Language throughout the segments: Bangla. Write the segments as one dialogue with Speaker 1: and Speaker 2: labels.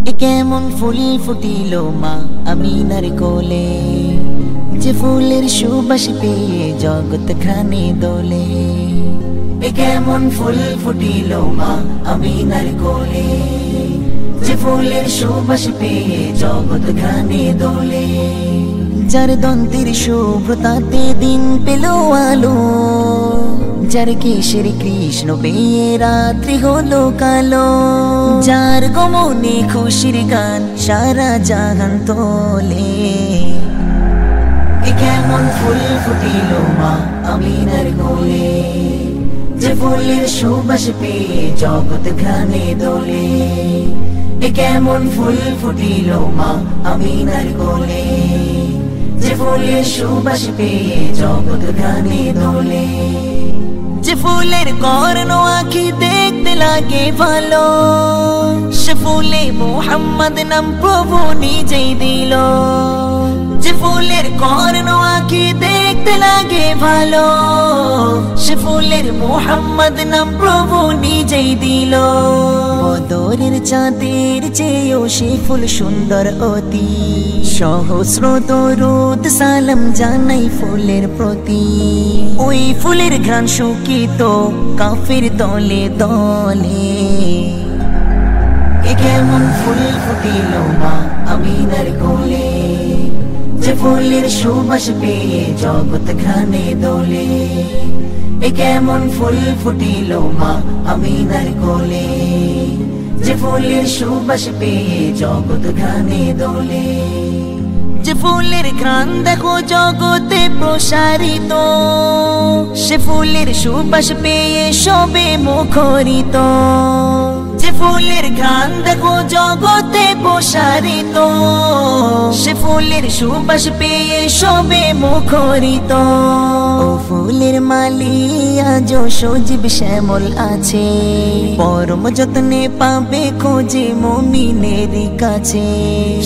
Speaker 1: এ কেমন ফুল ফুটিল মা আমিনার কোলে, যে ফুলের সুবাস পেয়ে জগৎ খানে দোলে। এ কেমন ফুল ফুটিল মা আমিনার কোলে, যে ফুলের সুবাস পেয়ে জগৎ খানে দোলে। যার দন্তের শুভ্রতাতে দিন পেল আলো, যার কেশের কৃষ্ণ পেয়ে রাত্রি হলো কালো। যার গমনে খুশির গান সারা জাহান তোলে। এ কেমন ফুল ফুটিল মা আমিনার কোলে, যে ফুলের সুবাস পেয়ে জগৎ খানে দোলে। এ কেমন ফুল ফুটিল মা আমিনার কোলে, যে ফুলের সুবাস পেয়ে জগৎ খানে দোলে। যে ফুলের কর্ণ আঁখি দেখতে লাগে ভালো, সে ফুলে মোহাম্মদ নাম প্রভু নিজেই দিল। যে ফুলের কর্ণ আঁখি দেখতে লাগে ভালো, সে ফুলের মোহাম্মদ নাম প্রভু নিজেই দিল। বদরের চাঁদের চেয়েও সে ফুল সুন্দর অতি, সহস্র দরুদ সালাম জানাই ফুলের প্রতি। ওই ফুলের ঘ্রাণ শুকিত কাফের দলে দলে। এ কেমন ফুল ফুটিল মা আমিনার কোলে, যে ফুলের সুবাস পেয়ে জগৎ খানে দোলে। এ কেমন ফুল ফুটিল মা আমিনার কোলে, যে ফুলের সুবাস পেয়ে জগৎ খানে দোলে। যে ফুলের ঘ্রাণ দেখো জগতে প্রসারিত, সে ফুলের সুবাস পেয়ে সবে মুখরিত। যে ফুলের ঘ্রাণ দেখো জগতে প্রসারিত, সে ফুলের সুবাস পেয়ে সবে মুখরিত। ও ফুলের মালি আজ সজীব শ্যামল আছে, পরম যত্নে পাবে খোঁজে মুমিনের কাছে।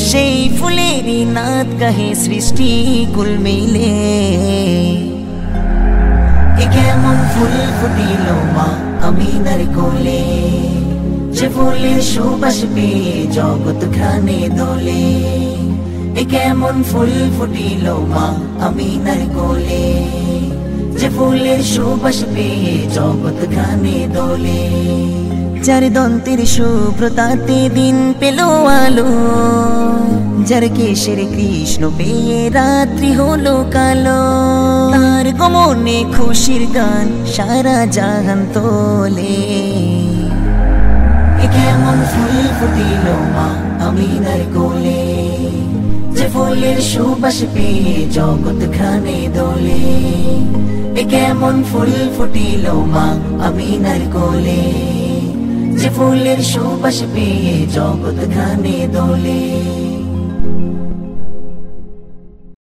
Speaker 1: সেই ফুলেরই নাত কাহে সৃষ্টি কুল মিলে। এ কেমন ফুল ফুটিল মা আমিনার কোলে, যে ফুলের সুবাস পেয়ে জগৎ খানে দোলে। এ কেমন ফুল ফুটিল মা আমিনার কোলে, যে ফুলের সুবাস পেয়ে জগৎ খানে দোলে। যার দন্তের শুভ্রতাতে দিন পেল আলো, যার কেশের কৃষ্ণ পেয়ে রাত্রি হলো কালো। তার গমনে খুশির গান সারা জাহান তোলে। এ কেমন ফুল ফুটিল মা আমিনার কোলে, যে ফুলের সুবাস পেয়ে জগৎ খানে দোলে। এ কেমন ফুল ফুটিল মা আমিনার কোলে, যে ফুলের সুবাস পেয়ে জগৎ খানে দোলে।